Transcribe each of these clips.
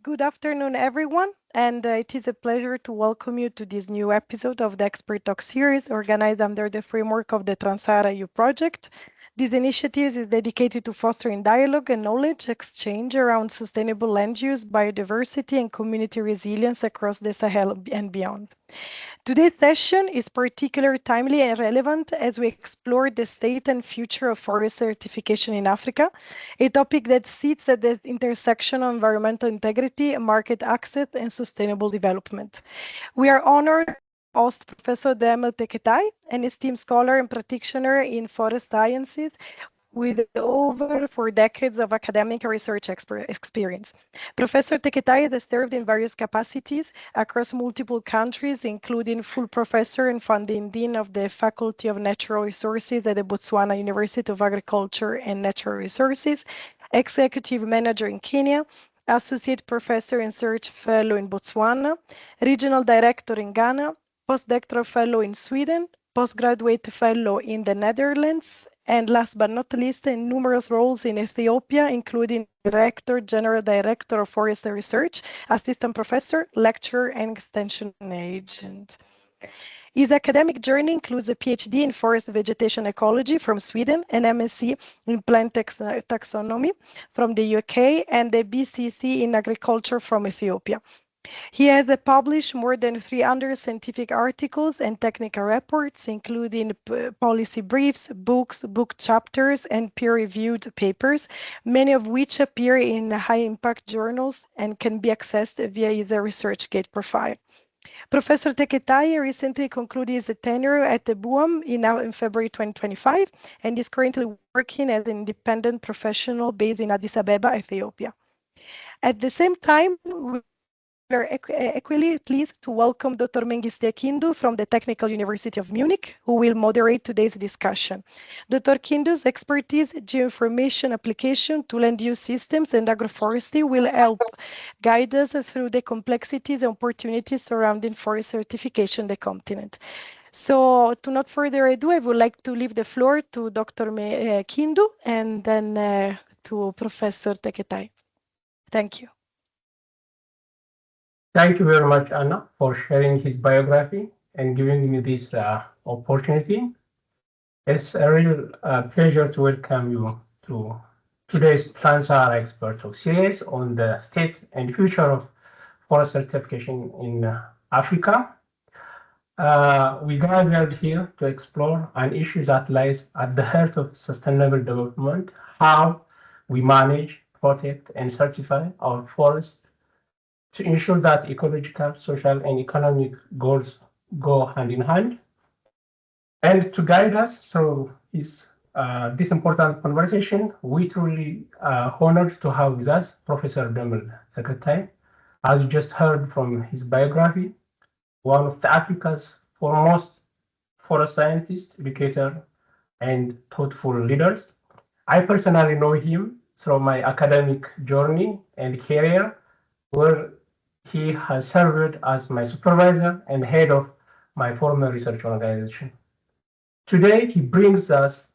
Good afternoon, everyone, and it is a pleasure to welcome you to this new episode of the Expert Talks Series organized under the framework of the TRANS-SAHARA EU project. This initiative is dedicated to fostering dialogue and knowledge exchange around sustainable land use, biodiversity, and community resilience across the Sahel and beyond. Today's session is particularly timely and relevant as we explore the state and future of forest certification in Africa, a topic that sits at the intersection of environmental integrity, market access, and sustainable development. We are honored to host Professor Demel Teketay, an esteemed scholar and practitioner in forest sciences with over 4 decades of academic and research experience. Professor Teketay has served in various capacities across multiple countries, including full professor and founding dean of the Faculty of Natural Resources at the Botswana University of Agriculture and Natural Resources, executive manager in Kenya, associate professor and research fellow in Botswana, regional director in Ghana, postdoctoral fellow in Sweden, postgraduate fellow in the Netherlands, and last but not least, in numerous roles in Ethiopia, including Director, General Director of Forest Research, Assistant Professor, Lecturer, and Extension Agent. His academic journey includes a PhD in Forest Vegetation Ecology from Sweden, an MSc in Plant Taxonomy from the UK, and a BCc in Agriculture from Ethiopia. He has published more than 300 scientific articles and technical reports, including policy briefs, books, book chapters, and peer-reviewed papers, many of which appear in high-impact journals and can be accessed via his ResearchGate profile. Professor Teketay recently concluded his tenure at the BUAN in February 2025 and is currently working as an independent professional based in Addis Ababa, Ethiopia. At the same time, we are equally pleased to welcome Dr. Mengistu Kindu from the Technical University of Munich, who will moderate today's discussion. Dr. Kindu's expertise, geoinformation application to land use systems and agroforestry will help guide us through the complexities and opportunities surrounding forest certification in the continent. So, to not further ado, I would like to leave the floor to Dr. Kindu and then to Professor Teketay. Thank you. Thank you very much, Anna, for sharing his biography and giving me this opportunity. It's a real pleasure to welcome you to today's TRANS-SAHARA Expert Talks Series on the state and future of forest certification in Africa. We gathered here to explore an issue that lies at the heart of sustainable development, how we manage, protect, and certify our forests to ensure that ecological, social, and economic goals go hand in hand. And to guide us through this important conversation, we truly honored to have with us Professor Demel Teketay. As you just heard from his biography, one of Africa's foremost forest scientists, educator, and thoughtful leaders. I personally know him through my academic journey and career, where he has served as my supervisor and head of my former research organization. Today, he brings us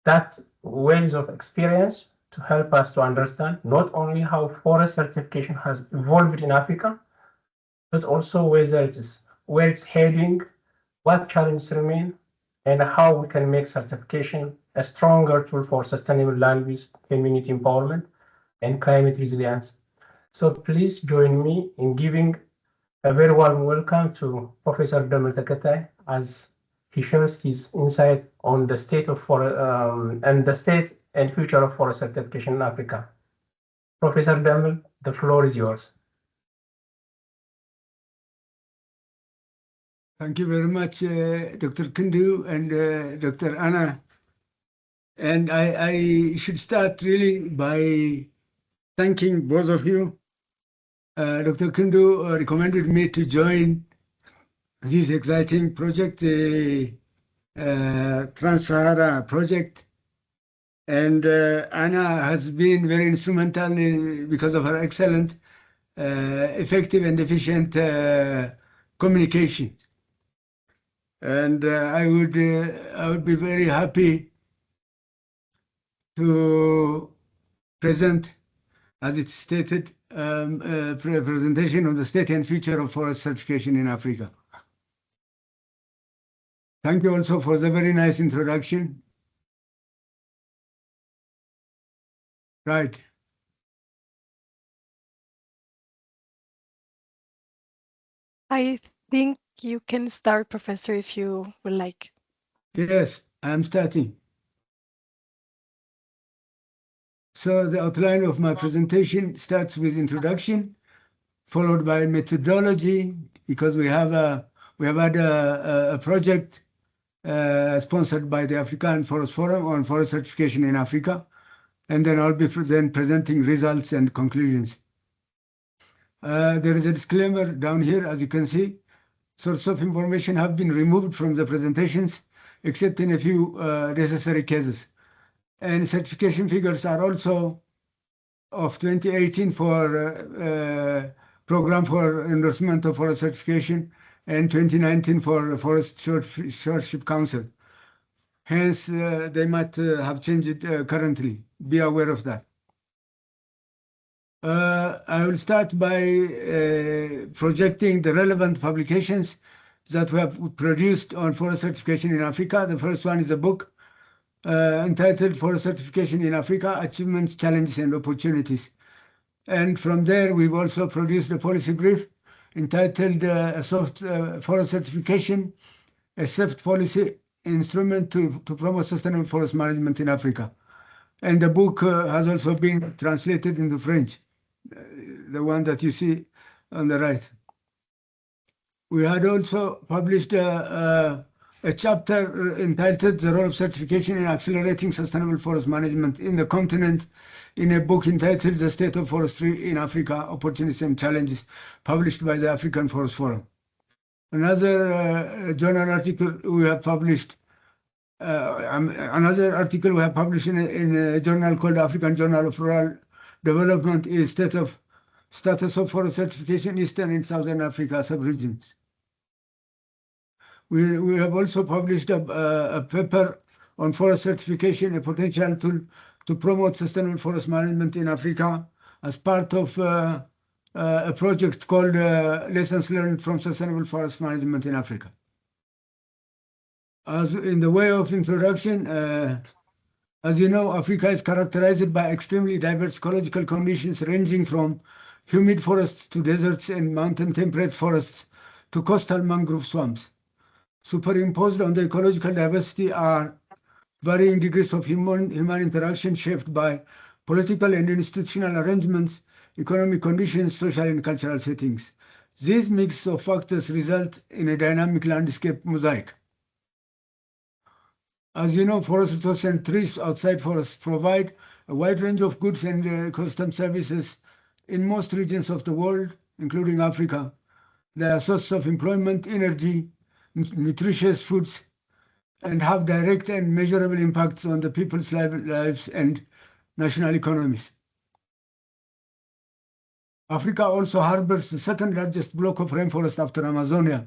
that ways of experience to help us to understand not only how forest certification has evolved in Africa, but also where it's heading, what challenges remain, and how we can make certification a stronger tool for sustainable land use, community empowerment, and climate resilience. So please join me in giving a very warm welcome to Professor Demel Teketay as he shares his insight on the state of the state and future of forest certification in Africa. Professor Demel, the floor is yours. Thank you very much, Dr. Kindu and Dr. Anna. And I should start really by thanking both of you. Dr. Kindu recommended me to join this exciting project, the Trans-Sahara project. And Anna has been very instrumental because of her excellent, effective and efficient communication. And I would be very happy to present as it's stated, presentation of the state and future of forest certification in Africa. Thank you also for the very nice introduction. Right. I think you can start, Professor, if you would like. Yes, I'm starting. So the outline of my presentation starts with introduction, followed by methodology, because we have had a project sponsored by the African Forest Forum on forest certification in Africa, and then I'll be presenting results and conclusions. There is a disclaimer down here, as you can see. Sources of information have been removed from the presentations, except in a few necessary cases. And certification figures are also of 2018 for Program for Endorsement of Forest Certification and 2019 for Forest Stewardship Council. Hence, they might have changed currently. Be aware of that. I will start by projecting the relevant publications that we have produced on forest certification in Africa. The first one is a book entitled Forest Certification in Africa, Achievements, Challenges, and Opportunities. And from there, we've also produced a policy brief entitled Soft Forest Certification, a soft policy instrument to promote sustainable forest management in Africa. And the book has also been translated into French, the one that you see on the right. We had also published a chapter entitled The Role of Certification in Accelerating Sustainable Forest Management in the Continent, in a book entitled The State of Forestry in Africa, Opportunities and Challenges, published by the African Forest Forum. Another journal article we have published, in a journal called African Journal of Rural Development is Status of Forest Certification Eastern and Southern Africa subregions. We have also published a paper on forest certification, a potential tool to promote sustainable forest management in Africa as part of a project called Lessons Learned from Sustainable Forest Management in Africa. As in the way of introduction, as you know, Africa is characterized by extremely diverse ecological conditions ranging from humid forests to deserts and mountain temperate forests to coastal mangrove swamps. Superimposed on the ecological diversity are varying degrees of human interaction shaped by political and institutional arrangements, economic conditions, social and cultural settings. These mix of factors result in a dynamic landscape mosaic. As you know, forest resources and trees outside forests provide a wide range of goods and ecosystem services in most regions of the world, including Africa. They are sources of employment, energy, nutritious foods, and have direct and measurable impacts on the people's lives and national economies. Africa also harbors the second largest block of rainforest after Amazonia.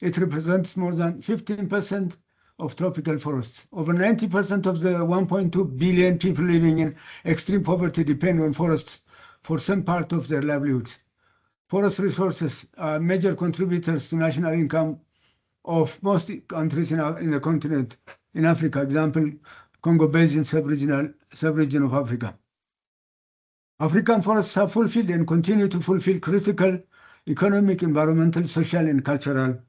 It represents more than 15% of tropical forests. Over 90% of the 1.2 billion people living in extreme poverty depend on forests for some part of their livelihoods. Forest resources are major contributors to national income of most countries in the continent. In Africa, example, Congo Basin sub-region of Africa. African forests have fulfilled and continue to fulfill critical economic, environmental, social, and cultural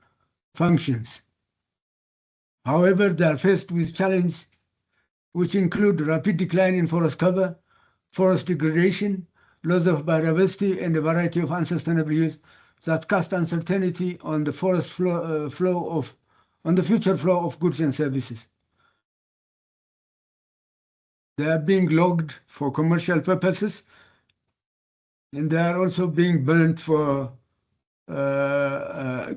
functions. However, they are faced with challenges which include rapid decline in forest cover, forest degradation, loss of biodiversity, and a variety of unsustainable use that cast uncertainty on the forest the future flow of goods and services. They are being logged for commercial purposes, and they are also being burnt for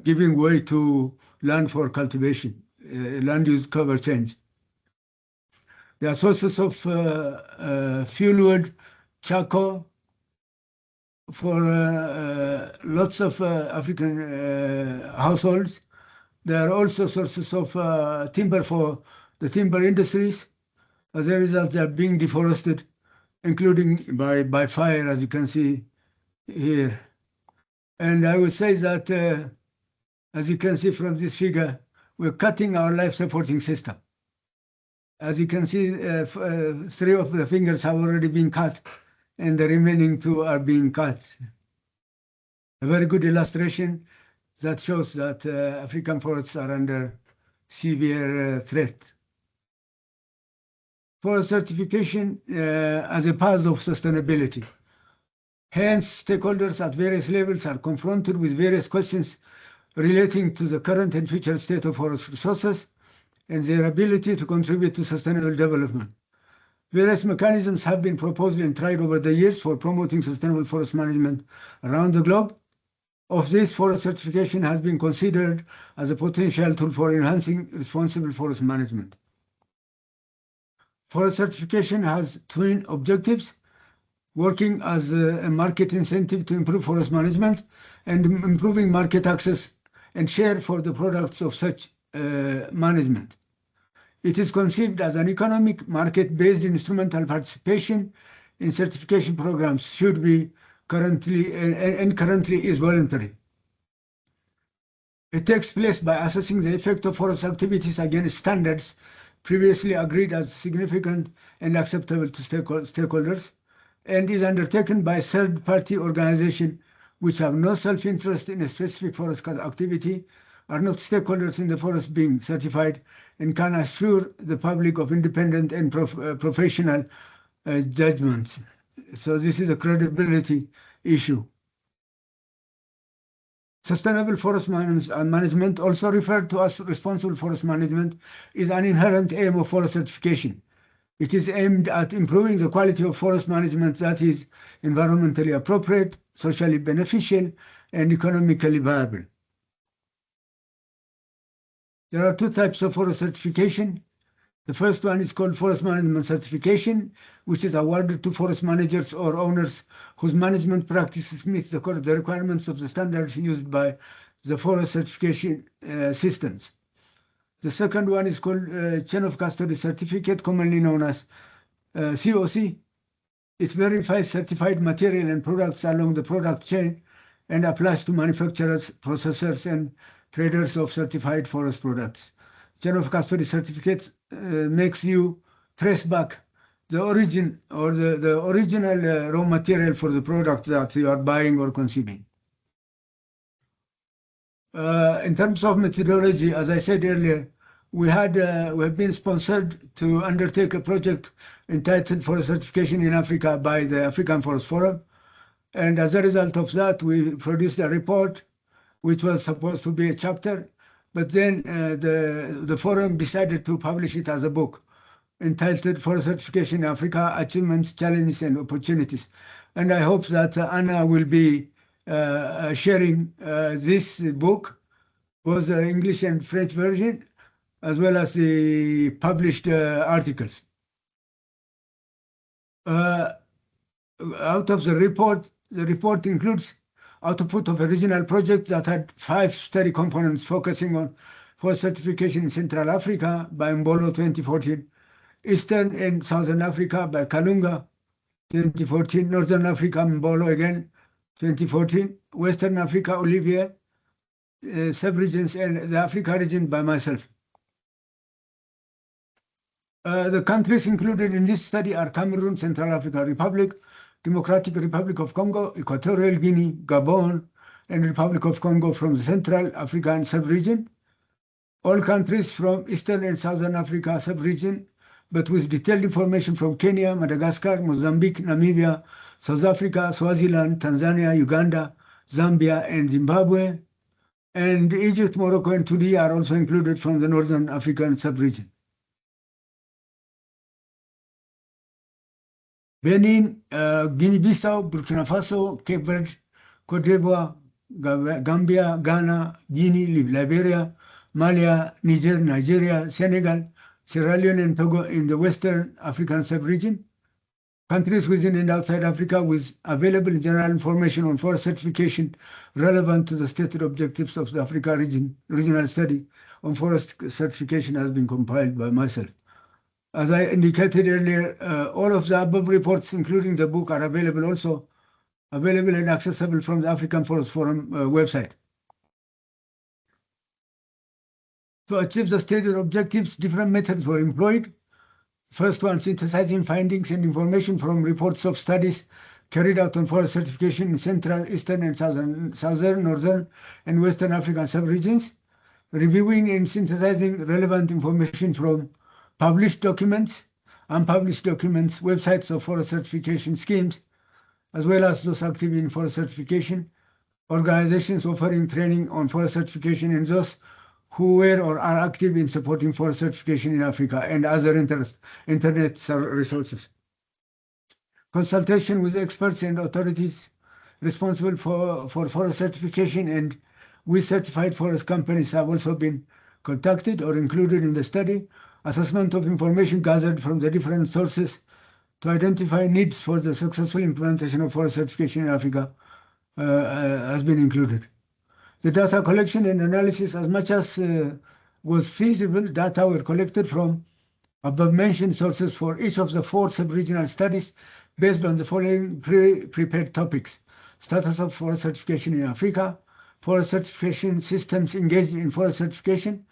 giving way to land for cultivation, land use cover change. There are sources of fuel wood, charcoal for lots of African households. There are also sources of timber for the timber industries. As a result, they are being deforested including by fire, as you can see here. And I would say that, as you can see from this figure, we're cutting our life supporting system. As you can see, 3 of the fingers have already been cut, and the remaining 2 are being cut. A very good illustration that shows that African forests are under severe threat. Forest certification as a path of sustainability. Hence, stakeholders at various levels are confronted with various questions relating to the current and future state of forest resources and their ability to contribute to sustainable development. Various mechanisms have been proposed and tried over the years for promoting sustainable forest management around the globe. Of this, forest certification has been considered as a potential tool for enhancing responsible forest management. Forest certification has twin objectives: working as a market incentive to improve forest management and improving market access and share for the products of such management. It is conceived as an economic market-based instrumental participation in certification programs should be currently is voluntary. It takes place by assessing the effect of forest activities against standards previously agreed as significant and acceptable to stakeholders, and is undertaken by third-party organizations which have no self-interest in a specific forest activity, are not stakeholders in the forest being certified, and can assure the public of independent and professional judgments. So this is a credibility issue. Sustainable forest management, also referred to as responsible forest management, is an inherent aim of forest certification. It is aimed at improving the quality of forest management that is environmentally appropriate, socially beneficial, and economically viable. There are 2 types of forest certification. The first one is called forest management certification, which is awarded to forest managers or owners whose management practices meet the requirements of the standards used by the forest certification systems. The second one is called chain of custody certificate, commonly known as COC. It verifies certified material and products along the product chain and applies to manufacturers, processors, and traders of certified forest products. Chain of custody certificates makes you trace back the origin or the original raw material for the product that you are buying or consuming. In terms of methodology, as I said earlier, we have been sponsored to undertake a project entitled Forest Certification in Africa by the African Forest Forum. And as a result of that, we produced a report, which was supposed to be a chapter, but then the forum decided to publish it as a book entitled Forest Certification in Africa: Achievements, Challenges, and Opportunities. And I hope that Anna will be sharing this book, both the English and French version, as well as the published articles. Out of the report includes output of a regional project that had 5 study components focusing on forest certification in Central Africa by Mbolo 2014, Eastern and Southern Africa by Kalunga 2014, Northern Africa Mbolo again 2014, Western Africa Olivier sub-regions, and the Africa region by myself. The countries included in this study are Cameroon, Central African Republic, Democratic Republic of Congo, Equatorial Guinea, Gabon, and Republic of Congo from the Central African sub-region. All countries from Eastern and Southern Africa sub-region, but with detailed information from Kenya, Madagascar, Mozambique, Namibia, South Africa, Swaziland, Tanzania, Uganda, Zambia, and Zimbabwe. And Egypt, Morocco, and Tunisia are also included from the Northern African sub-region. Benin, Guinea-Bissau, Burkina Faso, Cape Verde, Cote d'Ivoire, Gambia, Ghana, Guinea, Liberia, Mali, Niger, Nigeria, Senegal, Sierra Leone, and Togo in the Western African sub-region. Countries within and outside Africa with available general information on forest certification relevant to the stated objectives of the Africa regional study on forest certification has been compiled by myself. As I indicated earlier, all of the above reports, including the book, are available and accessible from the African Forest Forum website. To achieve the stated objectives, different methods were employed. First one, synthesizing findings and information from reports of studies carried out on forest certification in Central, Eastern, and Southern, Northern, and Western African subregions. Reviewing and synthesizing relevant information from published documents, unpublished documents, websites of forest certification schemes, as well as those active in forest certification, organizations offering training on forest certification, and those who were or are active in supporting forest certification in Africa, and other internet resources. Consultation with experts and authorities responsible for forest certification and with certified forest companies have also been contacted or included in the study. Assessment of information gathered from the different sources to identify needs for the successful implementation of forest certification in Africa has been included. The data collection and analysis, as much as was feasible, data were collected from above-mentioned sources for each of the 4 sub-regional studies based on the following prepared topics: status of forest certification in Africa, forest certification systems engaged in forest certification,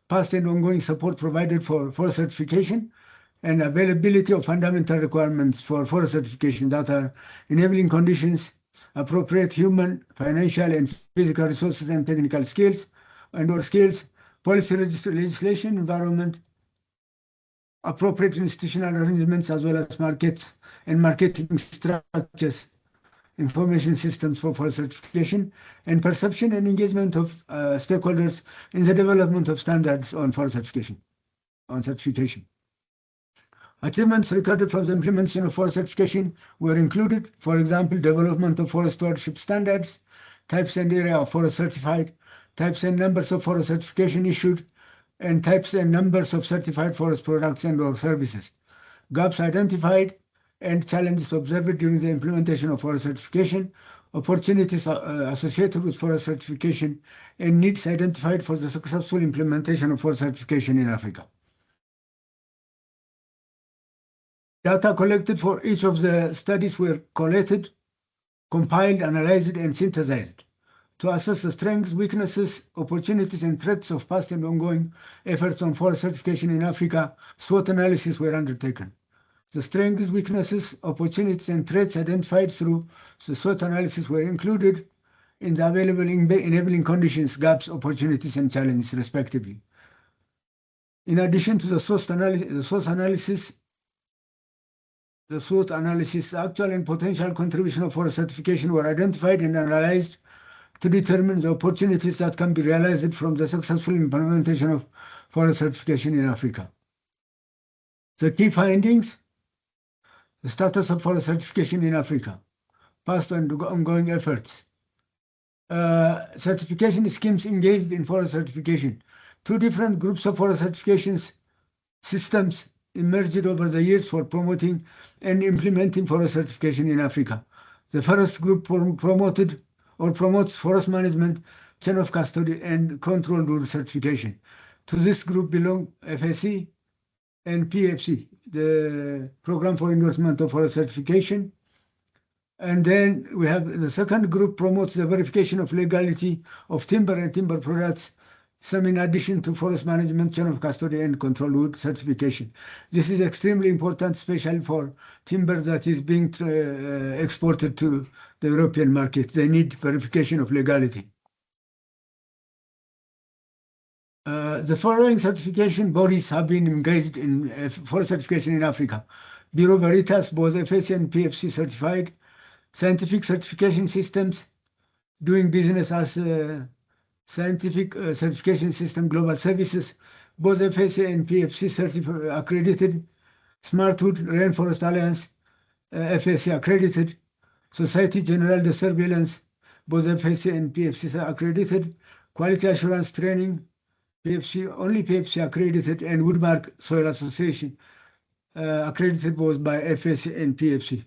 past and ongoing support provided for forest certification, and availability of fundamental requirements for forest certification that are enabling conditions, appropriate human, financial, and physical resources and technical skills, and/or skills, policy legislation, environment, appropriate institutional arrangements, as well as markets and marketing structures, information systems for forest certification, and perception and engagement of stakeholders in the development of standards on forest certification. Achievements recorded from the implementation of forest certification were included, for example, development of forest stewardship standards, types and area of forest certified, types and numbers of forest certification issued, and types and numbers of certified forest products and/or services. Gaps identified and challenges observed during the implementation of forest certification, opportunities associated with forest certification, and needs identified for the successful implementation of forest certification in Africa. Data collected for each of the studies were collated, compiled, analyzed, and synthesized to assess the strengths, weaknesses, opportunities, and threats of past and ongoing efforts on forest certification in Africa. SWOT analysis were undertaken. The strengths, weaknesses, opportunities, and threats identified through the SWOT analysis were included in the available enabling conditions, gaps, opportunities, and challenges, respectively. In addition to the SWOT analysis, actual and potential contribution of forest certification were identified and analyzed to determine the opportunities that can be realized from the successful implementation of forest certification in Africa. The key findings: the status of forest certification in Africa, past and ongoing efforts, certification schemes engaged in forest certification. 2 different groups of forest certifications systems emerged over the years for promoting and implementing forest certification in Africa. The first group promotes forest management, chain of custody, and control rule certification. To this group belong FSC and PFC, the Program for Endorsement of Forest Certification. And then we have the second group promotes the verification of legality of timber and timber products, some in addition to forest management, chain of custody, and control wood certification. This is extremely important, especially for timber that is being exported to the European market. They need verification of legality. The following certification bodies have been engaged in forest certification in Africa: Bureau Veritas, both FSC and PFC certified; Scientific Certification Systems, doing business as Scientific Certification System Global Services, both FSC and PFC accredited; Smartwood Rainforest Alliance, FSC accredited; Society Generale de Surveillance, both FSC and PFC accredited; Quality Assurance Training, only PFC accredited; and Woodmark Soil Association, accredited both by FSC and PFC.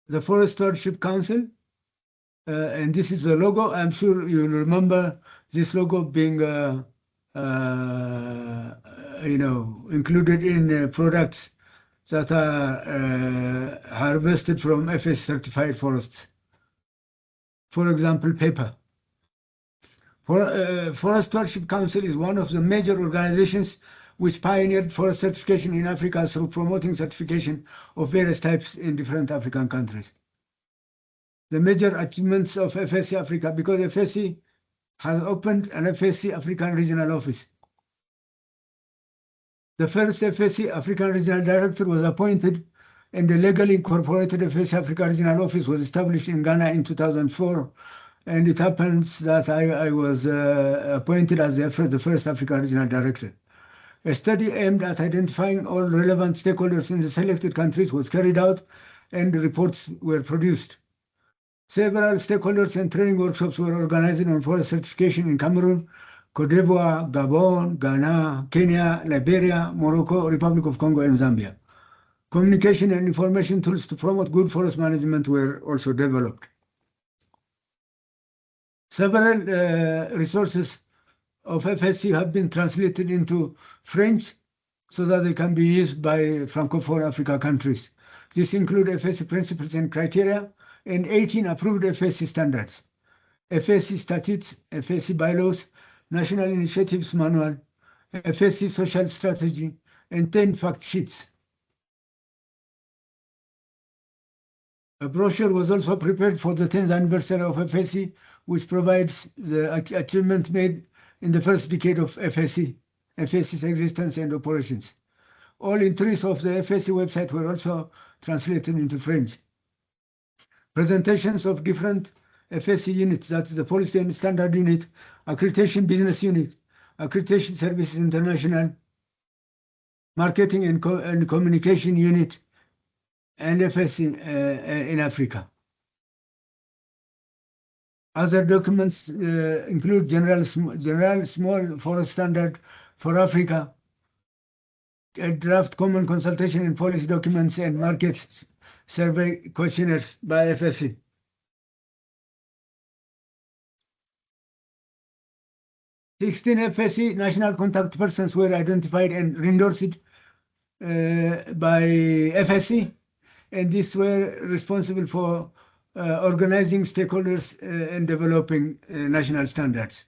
The Forest Stewardship Council, and this is the logo. I'm sure you remember this logo being included in products that are harvested from FSC certified forests. For example, paper. Forest Stewardship Council is one of the major organizations which pioneered forest certification in Africa through promoting certification of various types in different African countries. The major achievements of FSC Africa, because FSC has opened an FSC African Regional Office. The first FSC African Regional Director was appointed, and the legally incorporated FSC Africa Regional Office was established in Ghana in 2004. And it happens that I was appointed as the first African Regional Director. A study aimed at identifying all relevant stakeholders in the selected countries was carried out, and reports were produced. Several stakeholders and training workshops were organized on forest certification in Cameroon, Cote d'Ivoire, Gabon, Ghana, Kenya, Liberia, Morocco, Republic of Congo, and Zambia. Communication and information tools to promote good forest management were also developed. Several resources of FSC have been translated into French so that they can be used by Francophone Africa countries. This includes FSC principles and criteria and 18 approved FSC standards, FSC statutes, FSC bylaws, National Initiatives Manual, FSC Social Strategy, and 10 fact sheets. A brochure was also prepared for the 10th anniversary of FSC, which provides the achievement made in the first decade of FSC's existence and operations. All entries of the FSC website were also translated into French. Presentations of different FSC units, that's the Policy and Standard Unit, Accreditation Business Unit, Accreditation Services International, Marketing and Communication Unit, and FSC in Africa. Other documents include General Small Forest Standard for Africa, a draft common consultation and policy documents, and market survey questionnaires by FSC. Sixteen FSC national contact persons were identified and endorsed by FSC, and these were responsible for organizing stakeholders and developing national standards.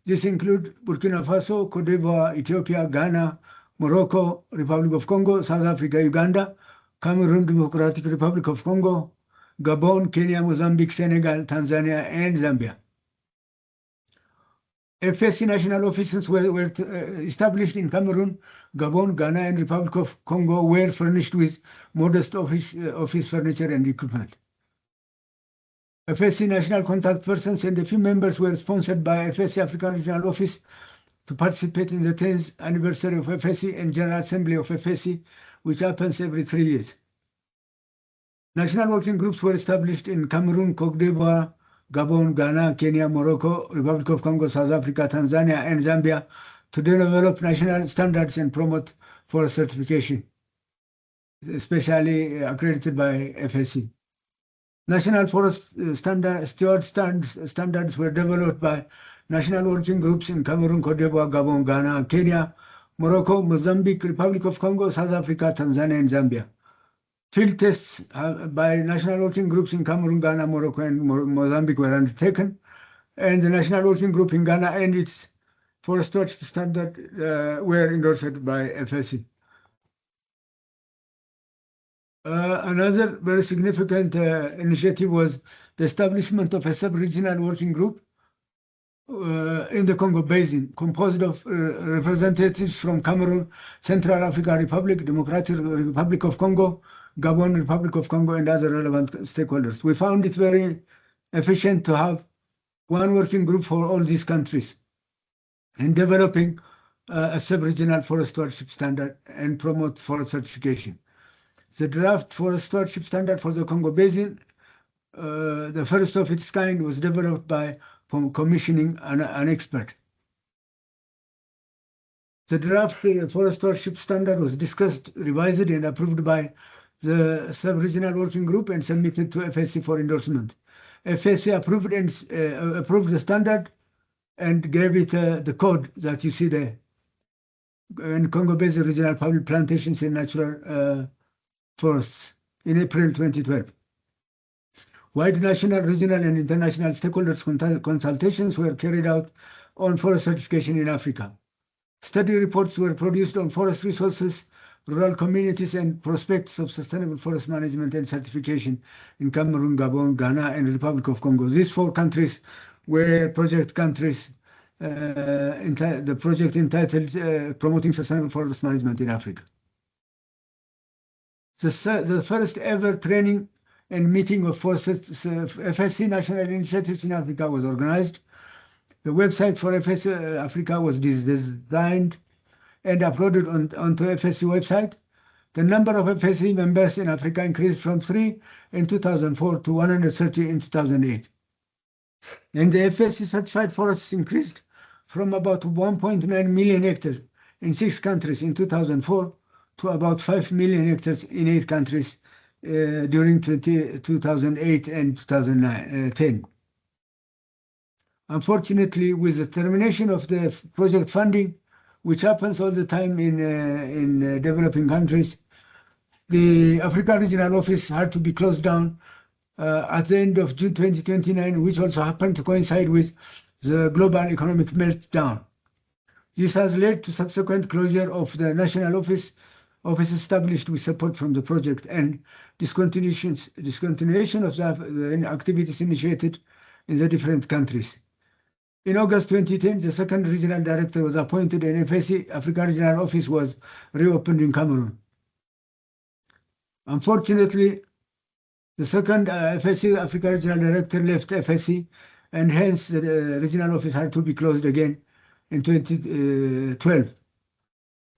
This include Burkina Faso, Cote d'Ivoire, Ethiopia, Ghana, Morocco, Republic of Congo, South Africa, Uganda, Cameroon, Democratic Republic of Congo, Gabon, Kenya, Mozambique, Senegal, Tanzania, and Zambia. FSC national offices were established in Cameroon, Gabon, Ghana, and Republic of Congo, were furnished with modest office furniture and equipment. FSC national contact persons and a few members were sponsored by FSC African Regional Office to participate in the 10th anniversary of FSC and General Assembly of FSC, which happens every 3 years. National working groups were established in Cameroon, Cote d'Ivoire, Gabon, Ghana, Kenya, Morocco, Republic of Congo, South Africa, Tanzania, and Zambia to develop national standards and promote forest certification, especially accredited by FSC. National forest standards were developed by national working groups in Cameroon, Cote d'Ivoire, Gabon, Ghana, Kenya, Morocco, Mozambique, Republic of Congo, South Africa, Tanzania, and Zambia. Field tests by national working groups in Cameroon, Ghana, Morocco, and Mozambique were undertaken, and the national working group in Ghana and its forest stewardship standard were endorsed by FSC. Another very significant initiative was the establishment of a sub-regional working group in the Congo Basin, composed of representatives from Cameroon, Central African Republic, Democratic Republic of Congo, Gabon, Republic of Congo, and other relevant stakeholders. We found it very efficient to have one working group for all these countries in developing a sub-regional forest stewardship standard and promote forest certification. The draft forest stewardship standard for the Congo Basin, the first of its kind, was developed by commissioning an expert. The draft forest stewardship standard was discussed, revised, and approved by the sub-regional working group and submitted to FSC for endorsement. FSC approved the standard and gave it the code that you see there. And Congo Basin Regional Public Plantations and Natural Forests in April 2012. Wide national, regional, and international stakeholders consultations were carried out on forest certification in Africa. Study reports were produced on forest resources, rural communities, and prospects of sustainable forest management and certification in Cameroon, Gabon, Ghana, and the Republic of Congo. These 4 countries were project countries. The project entitled Promoting Sustainable Forest Management in Africa. The first ever training and meeting of FSC national initiatives in Africa was organized. The website for FSC Africa was designed and uploaded onto FSC website. The number of FSC members in Africa increased from 3 in 2004 to 130 in 2008. And the FSC certified forests increased from about 1.9 million hectares in 6 countries in 2004 to about 5 million hectares in 8 countries during 2008 and 2010. Unfortunately, with the termination of the project funding, which happens all the time in developing countries, the African Regional Office had to be closed down at the end of June 2029, which also happened to coincide with the global economic meltdown. This has led to subsequent closure of the national office established with support from the project and discontinuation of the activities initiated in the different countries. In August 2010, the second regional director was appointed and FSC Africa Regional Office was reopened in Cameroon. Unfortunately, the second FSC Africa Regional Director left FSC, and hence the regional office had to be closed again in 2012.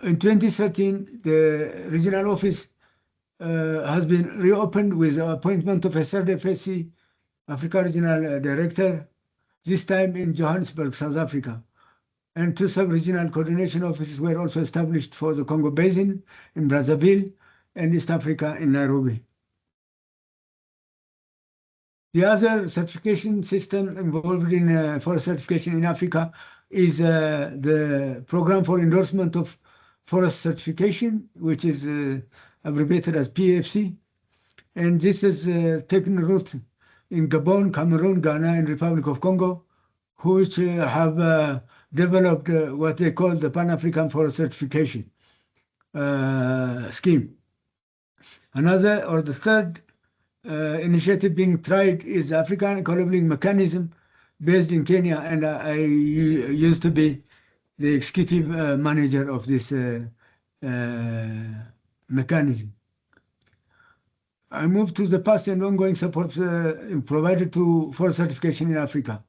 In 2013, the regional office has been reopened with the appointment of a third FSC Africa Regional Director, this time in Johannesburg, South Africa. And 2 sub-regional coordination offices were also established for the Congo Basin in Brazzaville and East Africa in Nairobi. The other certification system involved in forest certification in Africa is the Program for Endorsement of Forest Certification, which is abbreviated as PFC. And this has taken root in Gabon, Cameroon, Ghana, and Republic of Congo, which have developed what they call the Pan-African Forest Certification scheme. Another, or the third initiative being tried is the African Eco-Labeling Mechanism based in Kenya, and I used to be the executive manager of this mechanism. I move to the past and ongoing support provided to forest certification in Africa.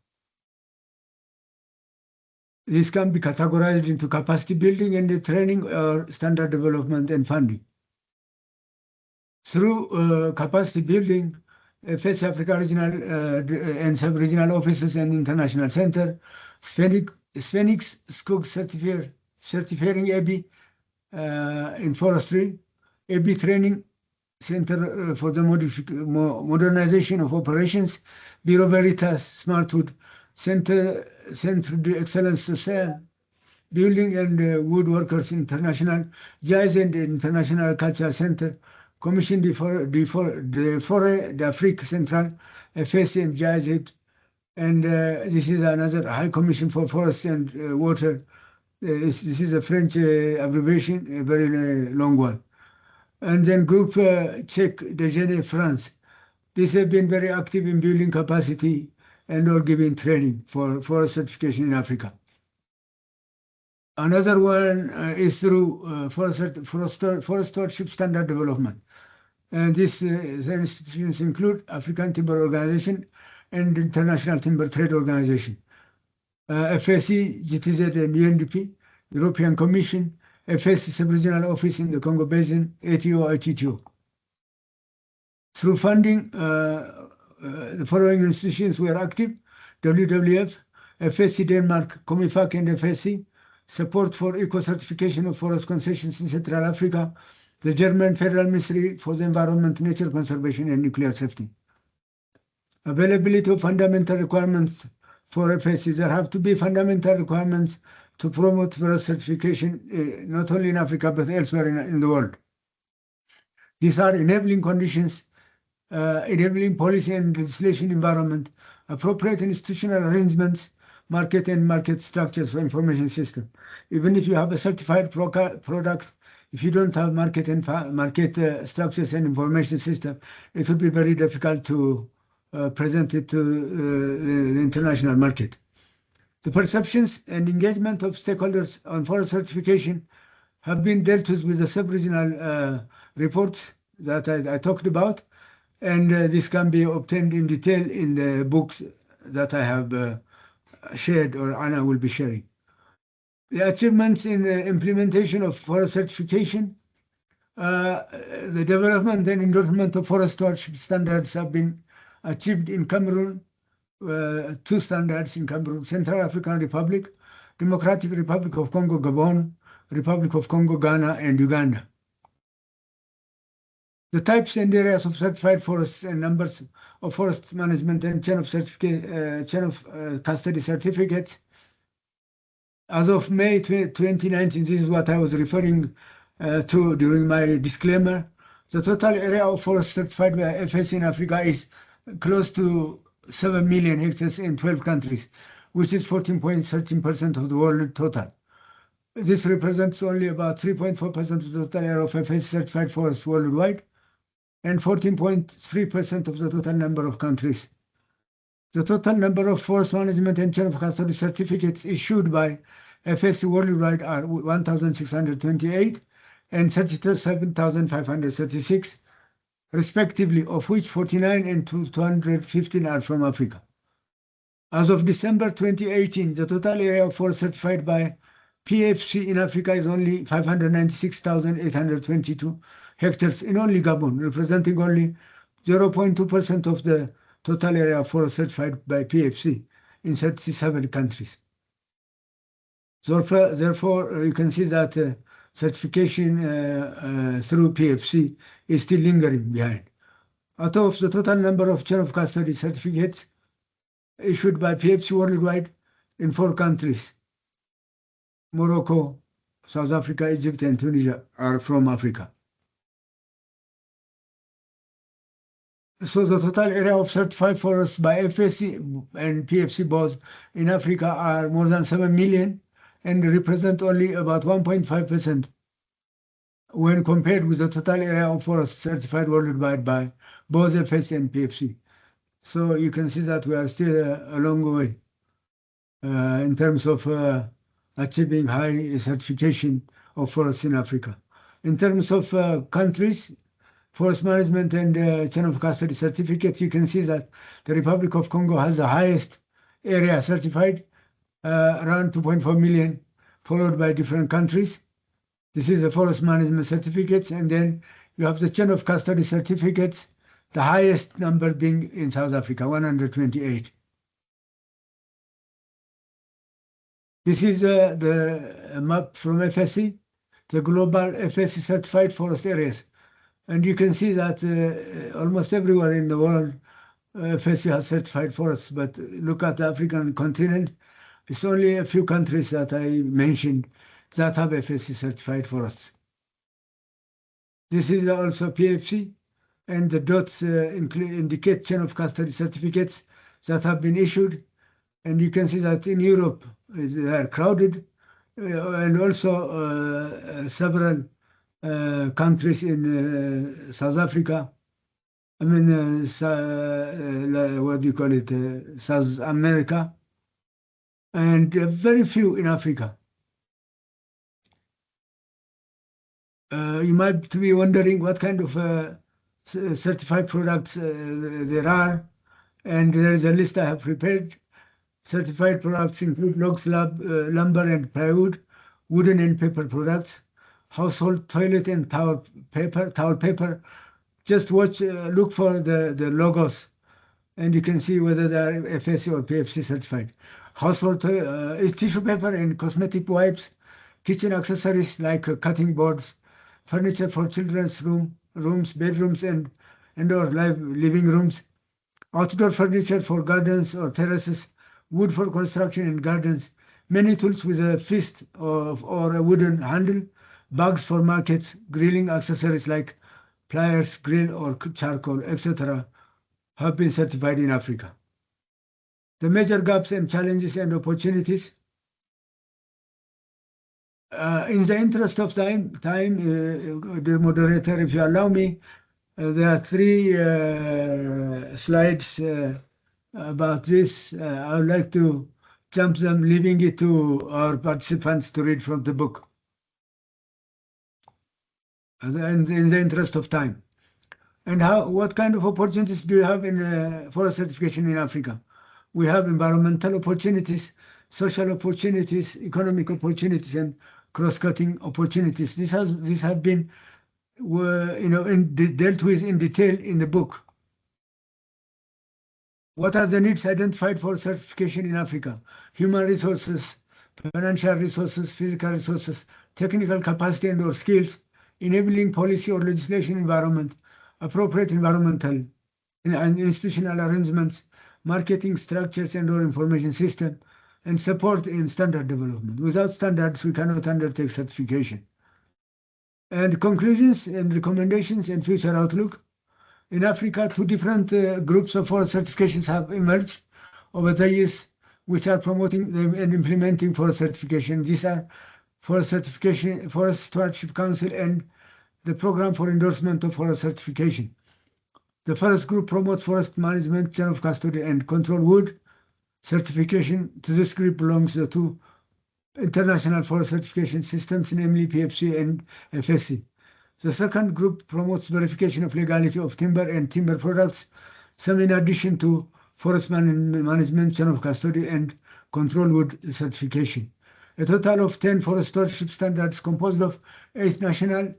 This can be categorized into capacity building and training or standard development and funding. Through capacity building, FSC Africa Regional and Sub-Regional Offices and International Center, Sphenix Skog Certifying EBI in Forestry, EBI Training Center for the Modernization of Operations, Bureau Veritas Smartwood Centre de Excellence Social, Building and Woodworkers International, GIZ and International Culture Center, Commission de Forêt d'Afrique Centrale, FSC and GIZ, and this is another High Commission for Forests and Water. This is a French abbreviation, a very long one. And then Group Czech de Genève, France. These have been very active in building capacity and or giving training for forest certification in Africa. Another one is through forest stewardship standard development. And these institutions include African Timber Organization and International Timber Trade Organization, FSC, GTZ and UNDP, European Commission, FSC Sub-Regional Office in the Congo Basin, ATO, ITTO. Through funding, the following institutions were active: WWF, FSC Denmark, COMIFAC and FSC, support for eco-certification of forest concessions in Central Africa, the German Federal Ministry for the Environment, Nature Conservation and Nuclear Safety. Availability of fundamental requirements for FSC. There have to be fundamental requirements to promote forest certification, not only in Africa, but elsewhere in the world. These are enabling conditions, enabling policy and legislation environment, appropriate institutional arrangements, market and market structures for information system. Even if you have a certified product, if you don't have market and market structures and information system, it would be very difficult to present it to the international market. The perceptions and engagement of stakeholders on forest certification have been dealt with the sub-regional reports that I talked about, and this can be obtained in detail in the books that I have shared or Anna will be sharing. The achievements in the implementation of forest certification, the development and endorsement of forest stewardship standards have been achieved in Cameroon, 2 standards in Cameroon, Central African Republic, Democratic Republic of Congo, Gabon, Republic of Congo, Ghana, and Uganda. The types and areas of certified forests and numbers of forest management and chain of custody certificates. As of May 2019, this is what I was referring to during my disclaimer. The total area of forest certified by FS in Africa is close to 7 million hectares in 12 countries, which is 14.13% of the world total. This represents only about 3.4% of the total area of FS certified forests worldwide, and 14.3% of the total number of countries. The total number of forest management and chain of custody certificates issued by FSC worldwide are 1,628 and 37,536, respectively, of which 49 and 215 are from Africa. As of December 2018, the total area of forest certified by PFC in Africa is only 596,822 hectares in only Gabon, representing only 0.2% of the total area of forest certified by PFC in 37 countries. Therefore, you can see that certification through PFC is still lingering behind. Out of the total number of chain of custody certificates issued by PFC worldwide in 4 countries, Morocco, South Africa, Egypt, and Tunisia are from Africa. So the total area of certified forests by FSC and PFC both in Africa are more than 7 million and represent only about 1.5% when compared with the total area of forests certified worldwide by both FSC and PFC. So you can see that we are still a long way in terms of achieving high certification of forests in Africa. In terms of countries, forest management and chain of custody certificates, you can see that the Republic of Congo has the highest area certified, around 2.4 million, followed by different countries. This is the forest management certificates, and then you have the chain of custody certificates, the highest number being in South Africa, 128. This is the map from FSC, the global FSC certified forest areas. And you can see that almost everywhere in the world, FSC has certified forests. But look at the African continent, it's only a few countries that I mentioned that have FSC certified forests. This is also PFC, and the dots indicate chain of custody certificates that have been issued. And you can see that in Europe, they are crowded, and also several countries in South Africa, what do you call it, South America, and very few in Africa. You might be wondering what kind of certified products there are, and there is a list I have prepared. Certified products include logs, lumber and plywood, wooden and paper products, household toilet and towel paper. Just look for the logos, and you can see whether they are FSC or PFC certified. Household is tissue paper and cosmetic wipes, kitchen accessories like cutting boards, furniture for children's rooms, bedrooms and or living rooms, outdoor furniture for gardens or terraces, wood for construction and gardens, many tools with a fist or a wooden handle, bags for markets, grilling accessories like pliers, grill or charcoal, etc. have been certified in Africa. The major gaps and challenges and opportunities. In the interest of time, the moderator, if you allow me, there are 3 slides about this. I would like to jump them, leaving it to our participants to read from the book. In the interest of time. And what kind of opportunities do you have in forest certification in Africa? We have environmental opportunities, social opportunities, economic opportunities, and cross-cutting opportunities. These have been dealt with in detail in the book. What are the needs identified for certification in Africa? Human resources, financial resources, physical resources, technical capacity and/or skills, enabling policy or legislation environment, appropriate environmental and institutional arrangements, marketing structures and/or information system, and support in standard development. Without standards, we cannot undertake certification. And conclusions and recommendations and future outlook. In Africa, 2 different groups of forest certifications have emerged over the years, which are promoting and implementing forest certification. These are Forest Certification, Forest Stewardship Council, and the Program for Endorsement of Forest Certification. The first group promotes forest management, chain of custody, and control wood certification. To this group belongs the 2 international forest certification systems, namely PFC and FSC. The second group promotes verification of legality of timber and timber products, some in addition to forest management, chain of custody, and control wood certification. A total of 10 forest stewardship standards composed of 8 national,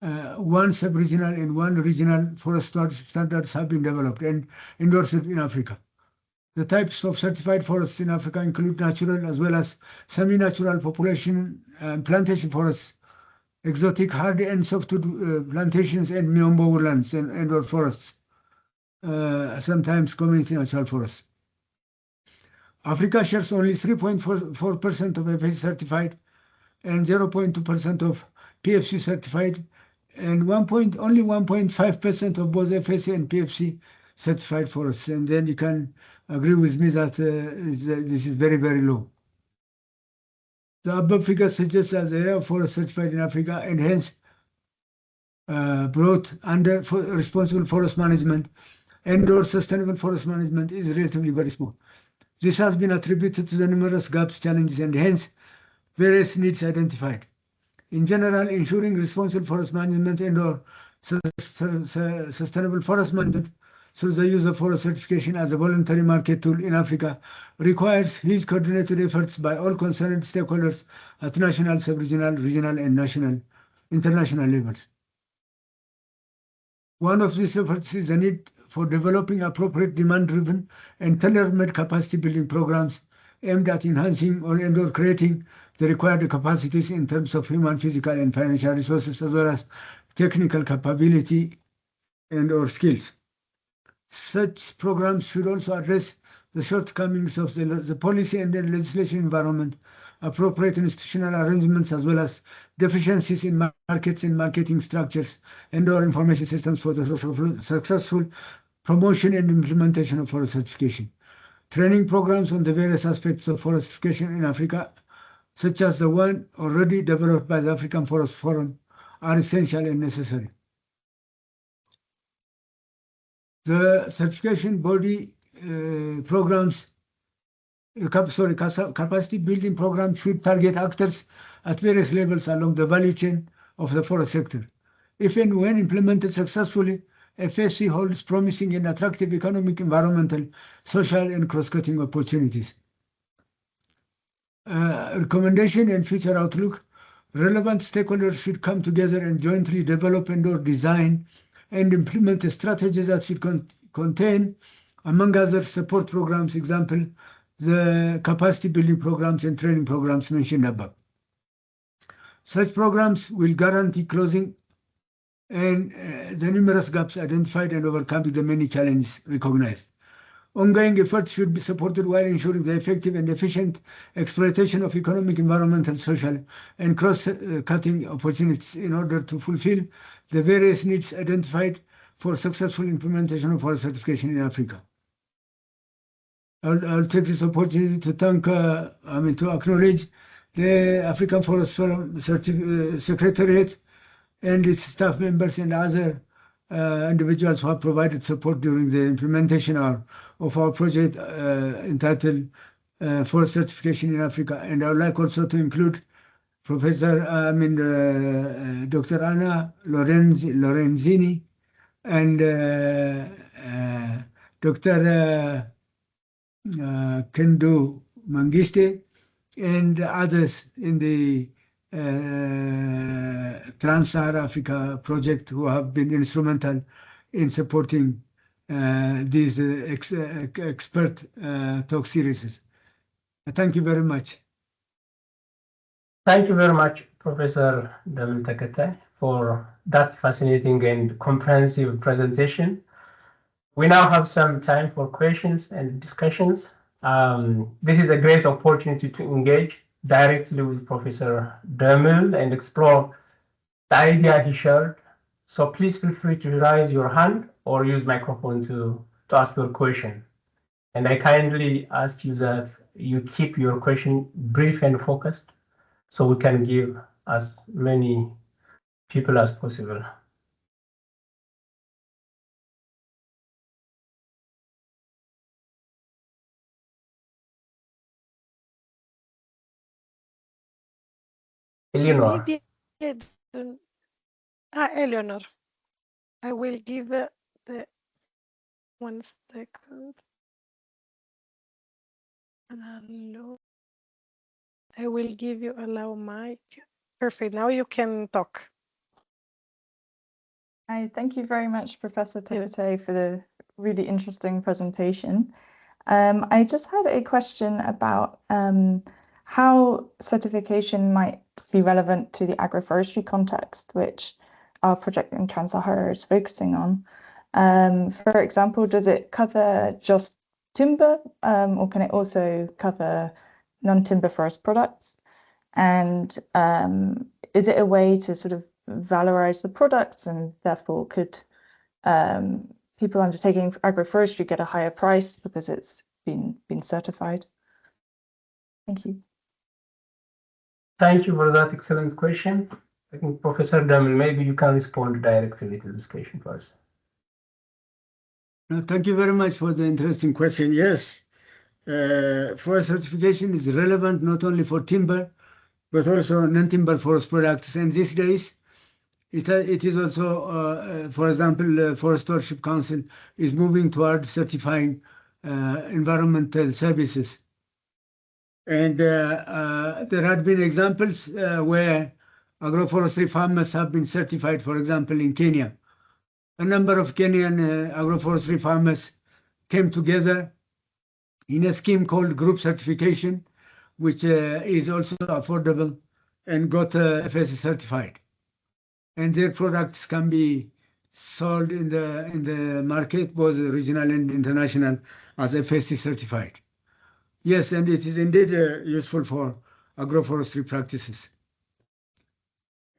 1 sub-regional, and 1 regional forest stewardship standards have been developed and endorsed in Africa. The types of certified forests in Africa include natural as well as semi-natural population plantation forests, exotic hardy and softwood plantations, and miombo woodlands and/or forests, sometimes community natural forests. Africa shares only 3.4% of FSC certified and 0.2% of PFC certified, and only 1.5% of both FSC and PFC certified forests. And then you can agree with me that this is very, very low. The above figure suggests that the area of forest certified in Africa and hence brought under responsible forest management and/or sustainable forest management is relatively very small. This has been attributed to the numerous gaps, challenges, and hence various needs identified. In general, ensuring responsible forest management and/or sustainable forest management through the use of forest certification as a voluntary market tool in Africa requires huge coordinated efforts by all concerned stakeholders at national, sub-regional, regional, and international levels. One of these efforts is the need for developing appropriate demand-driven and tailor-made capacity-building programs aimed at enhancing and/or creating the required capacities in terms of human, physical, and financial resources, as well as technical capability and/or skills. Such programs should also address the shortcomings of the policy and the legislation environment, appropriate institutional arrangements, as well as deficiencies in markets and marketing structures and/or information systems for the successful promotion and implementation of forest certification. Training programs on the various aspects of forest certification in Africa, such as the one already developed by the African Forest Forum, are essential and necessary. The certification body programs, capacity building programs should target actors at various levels along the value chain of the forest sector. If and when implemented successfully, FSC holds promising and attractive economic, environmental, social, and cross-cutting opportunities. Recommendation and future outlook. Relevant stakeholders should come together and jointly develop and/or design and implement strategies that should contain, among others, support programs, example, the capacity building programs and training programs mentioned above. Such programs will guarantee closing and the numerous gaps identified and overcoming the many challenges recognized. Ongoing efforts should be supported while ensuring the effective and efficient exploitation of economic, environmental, social, and cross-cutting opportunities in order to fulfill the various needs identified for successful implementation of forest certification in Africa. I'll take this opportunity to thank, to acknowledge the African Forest Forum Secretariat and its staff members and other individuals who have provided support during the implementation of our project entitled Forest Certification in Africa. And I would like also to include Dr. Anna Lorenzini and Dr. Kendo Mangiste and others in the Trans-Sahara Africa project who have been instrumental in supporting these expert talk series. Thank you very much. Thank you very much, Professor Demel Teketay, for that fascinating and comprehensive presentation. We now have some time for questions and discussions. This is a great opportunity to engage directly with Professor Demel and explore the idea he shared. So please feel free to raise your hand or use microphone to ask your question. And I kindly ask you that you keep your question brief and focused so we can give as many people as possible. Eleanor. Maybe Eleanor. I will give the 1 second. Hello. I will give you allow mic. Perfect. Now you can talk. Hi, thank you very much, Professor Teketay, for the really interesting presentation. I just had a question about how certification might be relevant to the agroforestry context, which our project in Trans-Sahara is focusing on. For example, does it cover just timber, or can it also cover non-timber forest products? And is it a way to sort of valorize the products, and therefore could people undertaking agroforestry get a higher price because it's been certified? Thank you. Thank you for that excellent question. I think Professor Demel, maybe you can respond directly to this question first. Thank you very much for the interesting question. Yes, forest certification is relevant not only for timber, but also non-timber forest products. And these days, it is also, for example, the Forest Stewardship Council is moving towards certifying environmental services. And there had been examples where agroforestry farmers have been certified, for example, in Kenya. A number of Kenyan agroforestry farmers came together in a scheme called group certification, which is also affordable, and got FSC certified. And their products can be sold in the market, both regional and international, as FSC certified. Yes, and it is indeed useful for agroforestry practices.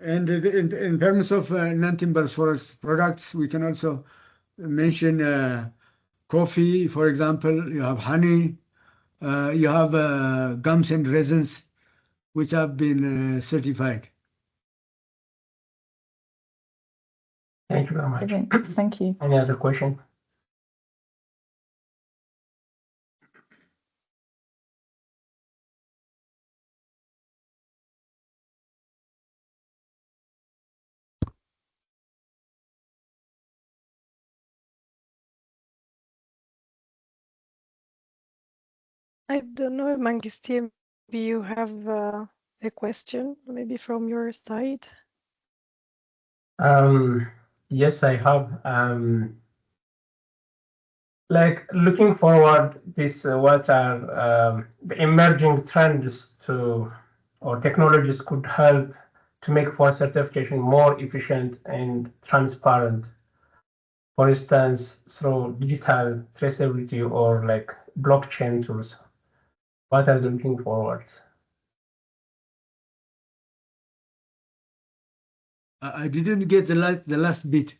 And in terms of non-timber forest products, we can also mention coffee, for example. You have honey, you have gums and resins, which have been certified. Thank you very much. Brilliant. Thank you. Any other question? I don't know, Mangistia, maybe you have a question, maybe from your side. Yes, I have. Like looking forward, what are the emerging trends or technologies could help to make forest certification more efficient and transparent. For instance, through digital traceability or like blockchain tools? What are you looking forward? I didn't get the last bit.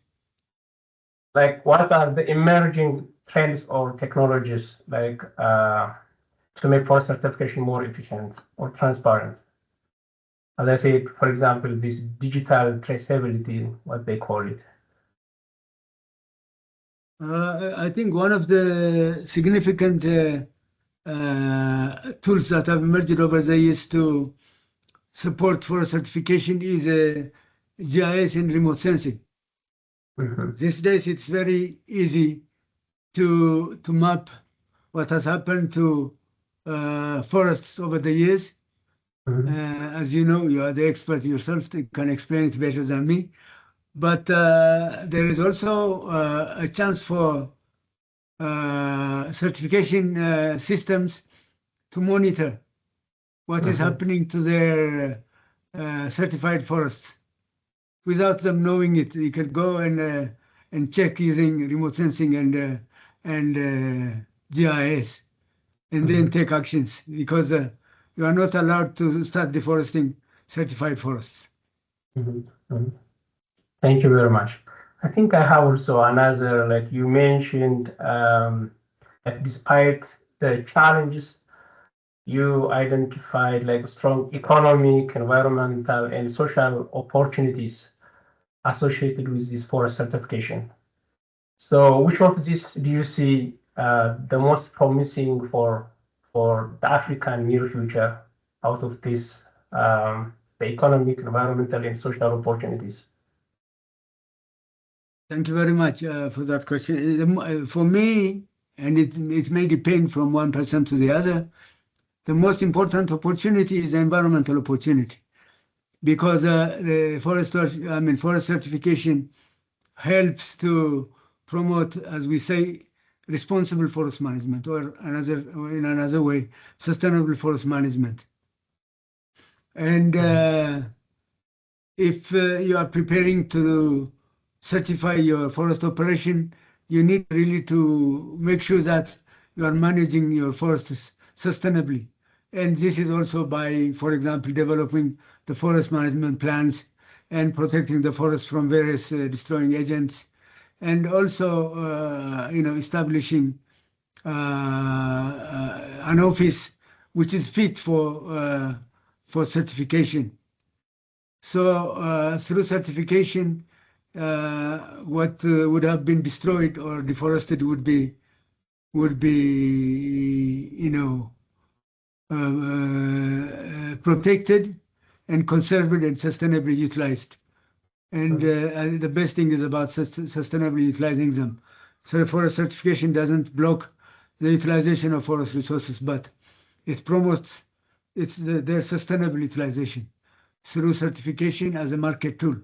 Like, what are the emerging trends or technologies like to make forest certification more efficient or transparent? As I said, for example, this digital traceability, what they call it. I think one of the significant tools that have emerged over the years to support forest certification is GIS and remote sensing. These days, it's very easy to map what has happened to forests over the years. As you know, you are the expert yourself, you can explain it better than me. But there is also a chance for certification systems to monitor what is happening to their certified forests. Without them knowing it, you can go and check using remote sensing and GIS, and then take actions, because you are not allowed to start deforesting certified forests. Thank you very much. I think I have also another, like you mentioned, that despite the challenges, you identified like strong economic, environmental, and social opportunities associated with this forest certification. So which of these do you see the most promising for the African near future out of this, the economic, environmental, and social opportunities? Thank you very much for that question. For me, and it may depend from one person to the other, the most important opportunity is the environmental opportunity, because the forest certification helps to promote, as we say, responsible forest management, or in another way, sustainable forest management. And if you are preparing to certify your forest operation, you need really to make sure that you are managing your forests sustainably. And this is also by, for example, developing the forest management plans and protecting the forest from various destroying agents, and also establishing an office which is fit for certification. So through certification, what would have been destroyed or deforested would be protected and conserved and sustainably utilized. And the best thing is about sustainably utilizing them. So forest certification doesn't block the utilization of forest resources, but it promotes their sustainable utilization through certification as a market tool.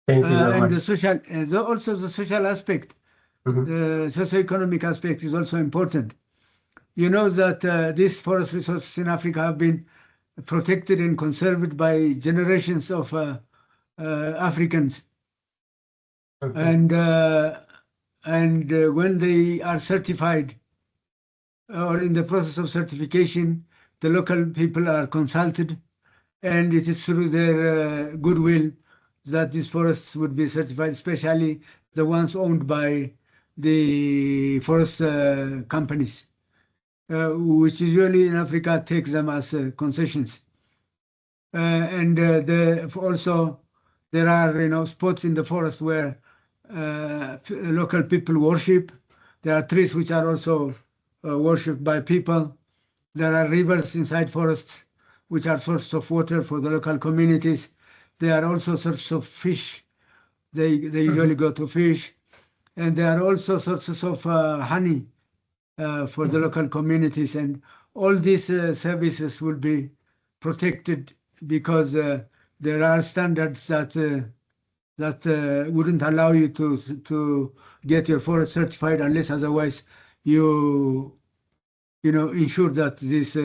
Thank you very And much. the social, also the social aspect, the socioeconomic aspect is also important. You know that these forest resources in Africa have been protected and conserved by generations of Africans. And when they are certified or in the process of certification, the local people are consulted, and it is through their goodwill that these forests would be certified, especially the ones owned by the forest companies, which usually in Africa takes them as concessions. And also there are spots in the forest where local people worship. There are trees which are also worshipped by people. There are rivers inside forests which are sources of water for the local communities. They are also sources of fish. They usually go to fish. And there are also sources of honey for the local communities. And all these services will be protected because there are standards that wouldn't allow you to get your forest certified unless otherwise you ensure that these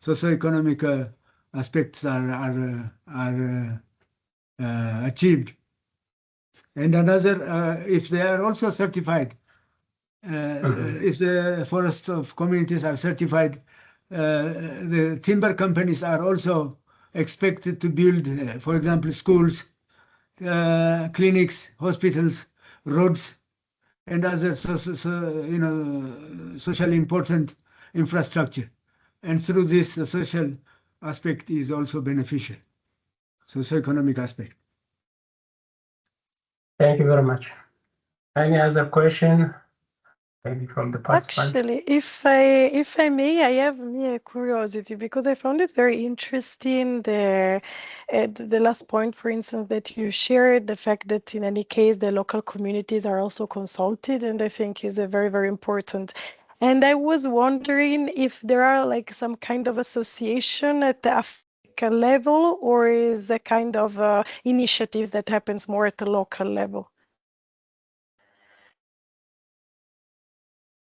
socioeconomic aspects are achieved. And another, if they are also certified, if the forests of communities are certified, the timber companies are also expected to build, for example, schools, clinics, hospitals, roads, and other socially important infrastructure. And through this, the social aspect is also beneficial, socio-economic aspect. Thank you very much. Any other question? Maybe from the participants? Actually, if I may, I have a curiosity because I found it very interesting the last point, for instance, that you shared, the fact that in any case the local communities are also consulted, and I think is a very, very important. And I was wondering if there are like some kind of association at the Africa level, or is a kind of initiatives that happens more at the local level?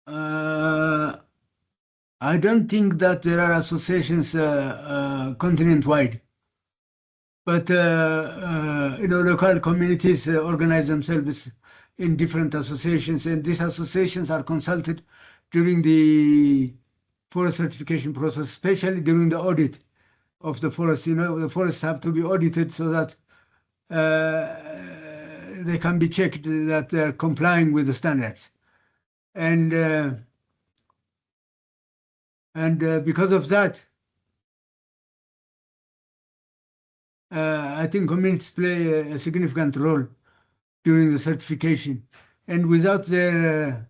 I don't think that there are associations continent-wide, but local communities organize themselves in different associations, and these associations are consulted during the forest certification process, especially during the audit of the forest. The forests have to be audited so that they can be checked that they're complying with the standards. And because of that, I think communities play a significant role during the certification. And without their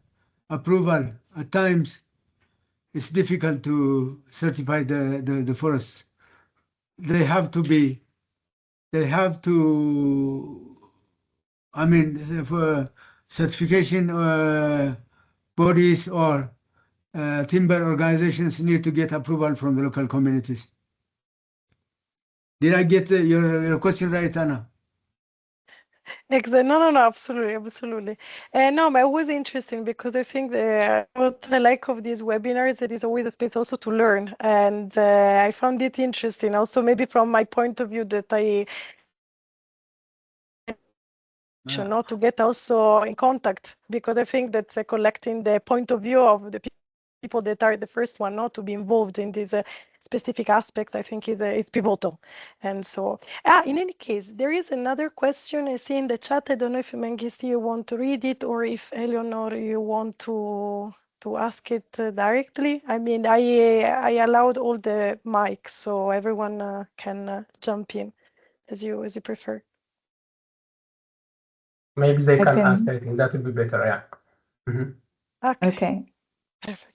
approval, at times, it's difficult to certify the forests. They have to, for certification bodies or timber organizations need to get approval from the local communities. Did I get your question right, Anna? Exactly. No, absolutely, absolutely. No, but it was interesting because I think what I like of these webinars, it is always a space also to learn, and I found it interesting. Also, maybe from my point of view, that I not to get also in contact, because I think that collecting the point of view of the people that are the first one not to be involved in these specific aspects, I think is pivotal. And so, in any case, there is another question I see in the chat. I don't know if Mengistu you want to read it, or if Eleanor you want to ask it directly. I mean, I allowed all the mics, so everyone can jump in as you prefer. Maybe they can ask. I think that would be better. Yeah. Okay. Perfect.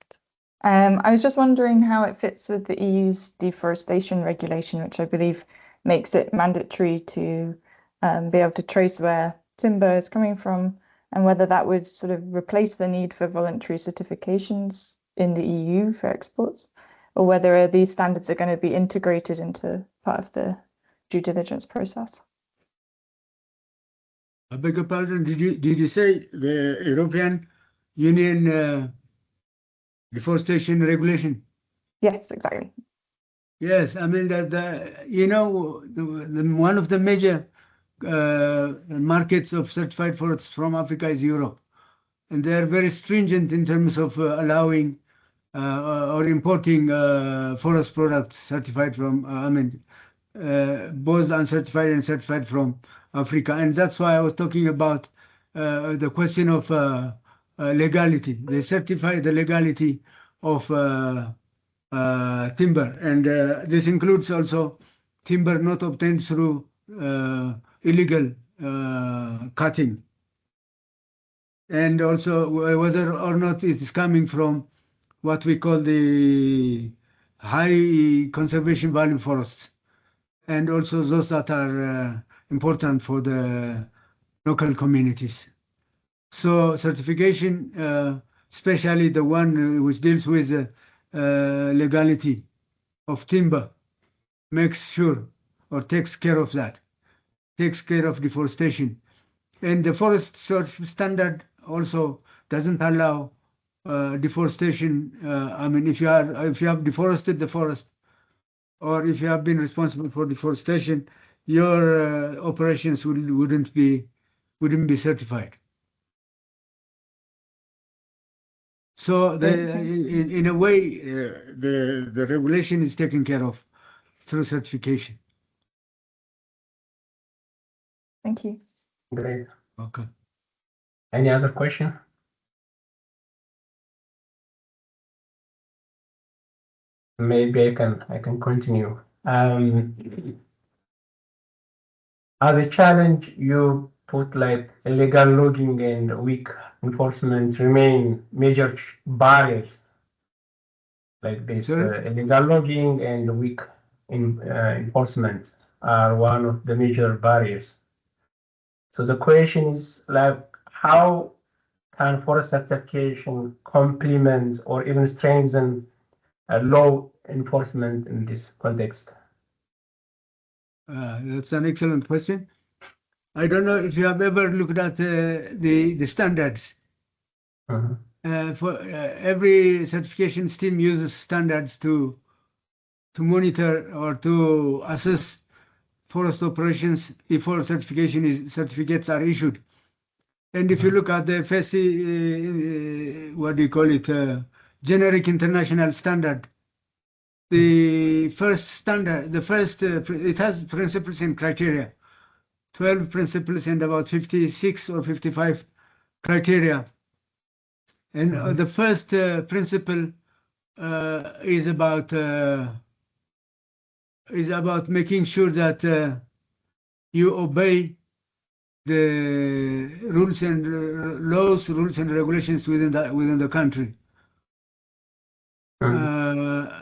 I was just wondering how it fits with the EU's deforestation regulation, which I believe makes it mandatory to be able to trace where timber is coming from, and whether that would sort of replace the need for voluntary certifications in the EU for exports, or whether these standards are going to be integrated into part of the due diligence process. I beg your pardon, did you say the European Union deforestation regulation? Yes, exactly. Yes, I mean that one of the major markets of certified forests from Africa is Europe, and they are very stringent in terms of allowing or importing forest products certified from, both uncertified and certified from Africa. And that's why I was talking about the question of legality. They certify the legality of timber, and this includes also timber not obtained through illegal cutting, and also whether or not it is coming from what we call the high conservation value forests, and also those that are important for the local communities. So certification, especially the one which deals with legality of timber, makes sure or takes care of that, takes care of deforestation. And the forest search standard also doesn't allow deforestation. If you have deforested the forest, or if you have been responsible for deforestation, your operations wouldn't be wouldn't be certified. So in a way, the regulation is taken care of through certification. Thank you. Great. Okay. Any other question? Maybe I can continue. As a challenge, you put like illegal logging and weak enforcement remain major barriers. Like this, illegal logging and weak enforcement are one of the major barriers. So the question is like, how can forest certification complement or even strengthen law enforcement in this context? That's an excellent question. I don't know if you have ever looked at the standards. For every certification team uses standards to monitor or to assess forest operations before certificates are issued. And if you look at the FSC, what do you call it, generic international standard, the first standard, it has principles and criteria, 12 principles and about 56 or 55 criteria. And the first principle is about making sure that you obey the rules and rules and regulations within the country.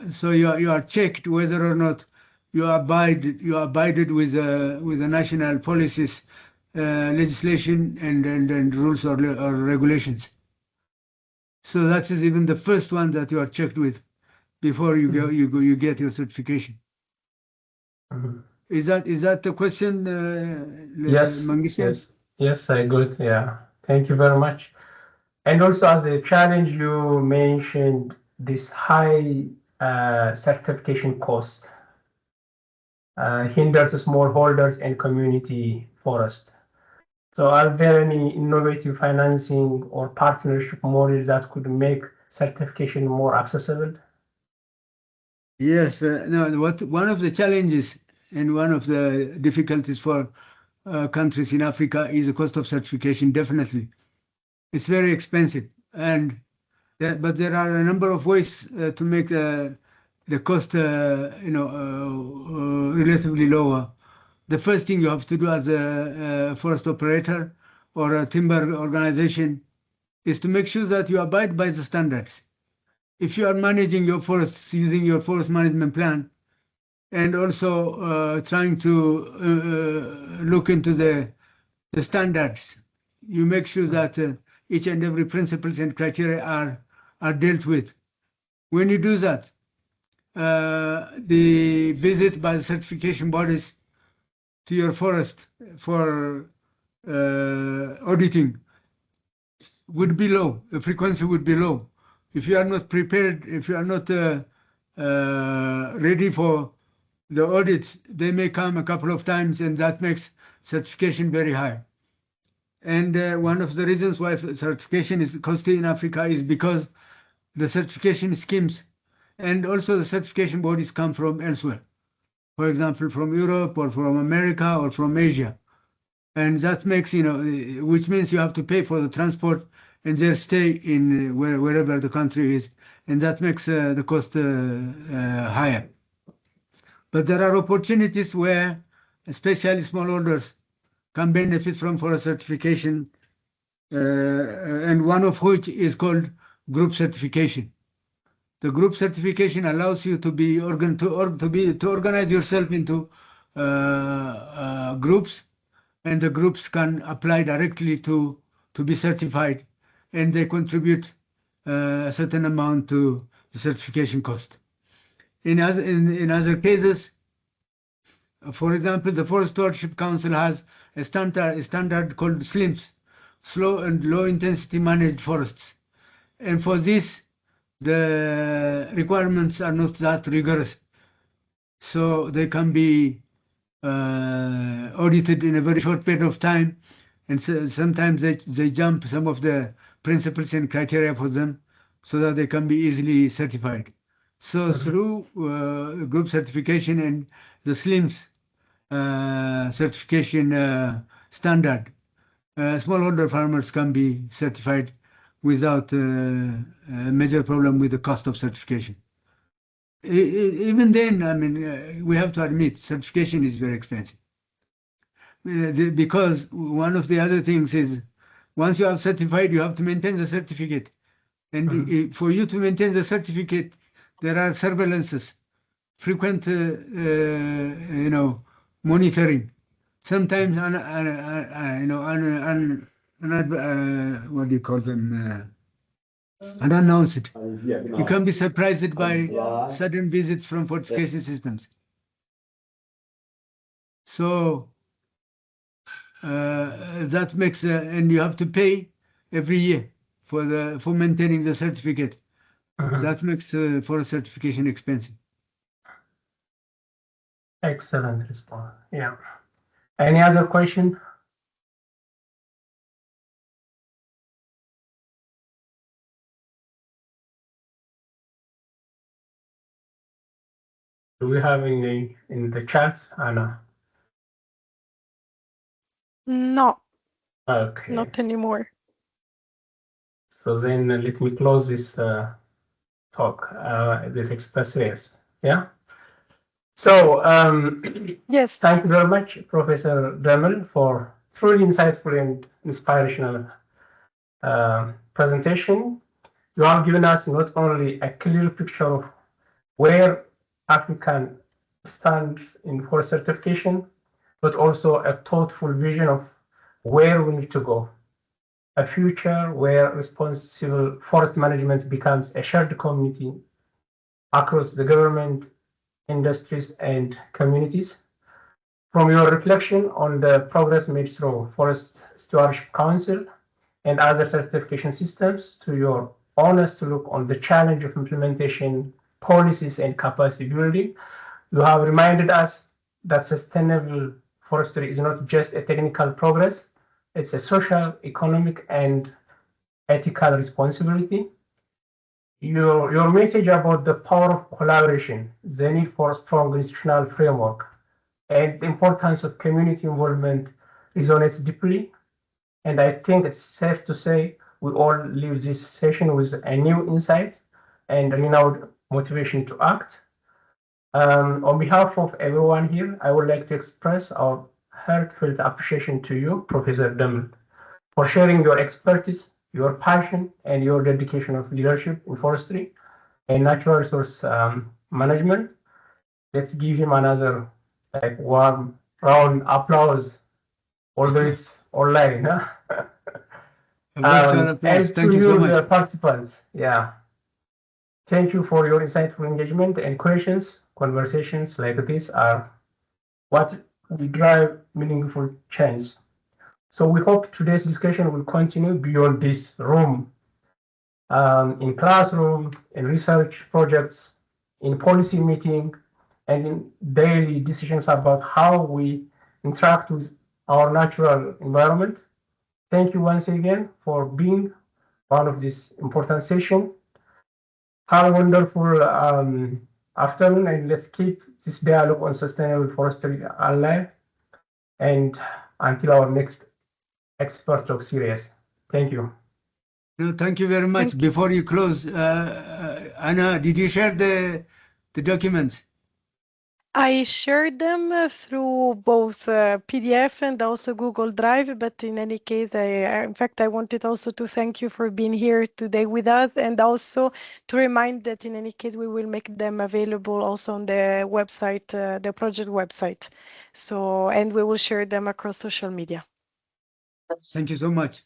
So you are checked whether or not you abided with the national policies, legislation, and rules or regulations. So that is even the first one that you are checked with before you go you get your certification. Is that the question, Yes, yes, I got. Yeah, thank you very much. And also, as a challenge, you mentioned this high certification cost hinders smallholders and community forest. So, are there any innovative financing or partnership models that could make certification more accessible? Yes, one of the challenges and one of the difficulties for countries in Africa is the cost of certification. Definitely, it's very expensive, but there are a number of ways to make the cost, relatively lower. The first thing you have to do as a forest operator or a timber organization is to make sure that you abide by the standards. If you are managing your forests using your forest management plan, and also trying to look into the standards, you make sure that each and every principles and criteria are dealt with. When you do that, the visit by the certification bodies to your forest for auditing would be low. The frequency would be low. If you are not prepared, if you are not ready for the audits, they may come a couple of times, and that makes certification very high. And one of the reasons why certification is costly in Africa is because the certification schemes and also the certification bodies come from elsewhere. For example, from Europe or from America or from Asia. And that makes, which means you have to pay for the transport and their stay in wherever the country is. And that makes the cost higher. But there are opportunities where, especially smallholders, can benefit from forest certification, and one of which is called group certification. The group certification allows you to organize yourself into groups, and the groups can apply directly to be certified, and they contribute a certain amount to the certification cost. In other cases, for example, the Forest Stewardship Council has a standard called SLIMS, Slow and Low Intensity Managed Forests. And for this, the requirements are not that rigorous. So they can be audited in a very short period of time, and so sometimes they jump some of the principles and criteria for them so that they can be easily certified. So through group certification and the SLIMS certification standard, smallholder farmers can be certified without a major problem with the cost of certification. Even then, I mean, we have to admit certification is very expensive. Because one of the other things is once you are certified, you have to maintain the certificate. And for you to maintain the certificate, there are surveillances, frequent, monitoring. Sometimes, what do you call them? Unannounced. You can be surprised by sudden visits from fortification systems. So that makes, and you have to pay every year for maintaining the certificate. That makes for certification expensive. Excellent response. Yeah. Any other question? Do we have any in the chat, Anna? No, Okay. not anymore. So then let me close this talk, this expert series. Yeah. So Yes. thank you very much, Professor Demel, for truly insightful and inspirational presentation. You have given us not only a clear picture of where Africa stands in forest certification, but also a thoughtful vision of where we need to go. A future where responsible forest management becomes a shared community across the government, industries, and communities. From your reflection on the progress made through Forest Stewardship Council and other certification systems to your honest look on the challenge of implementation, policies, and capacity building, you have reminded us that sustainable forestry is not just a technical progress, it's a social, economic, and ethical responsibility. Your message about the power of collaboration, the need for a strong institutional framework, and the importance of community involvement resonates deeply. And I think it's safe to say we all leave this session with a new insight and a renewed motivation to act. On behalf of everyone here, I would like to express our heartfelt appreciation to you, Professor Demel, for sharing your expertise, your passion, and your dedication of leadership in forestry and natural resource management. Let's give him another warm round applause, although it's online. Huh? And Thank you so much. The participants, yeah. Thank you for your insightful engagement and questions. Conversations like this are what will drive meaningful change. So we hope today's discussion will continue beyond this room, in classroom, in research projects, in policy meeting, and in daily decisions about how we interact with our natural environment. Thank you once again for being part of this important session. Have a wonderful afternoon, and let's keep this dialogue on sustainable forestry alive. And until our next Expert Talk series. Thank you. No, thank you very much. Before you close, Anna, did you share the documents? I shared them through both PDF and also Google Drive, but in any case, in fact, I wanted also to thank you for being here today with us, and also to remind that in any case, we will make them available also on the website, the project website. So, and we will share them across social media. Thank you so much.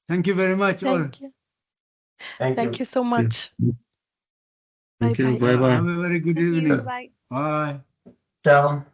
Thank you very much. Thank you. Thank you so much. Thank you. Bye-bye. Have a very good evening. Bye. Bye. Ciao.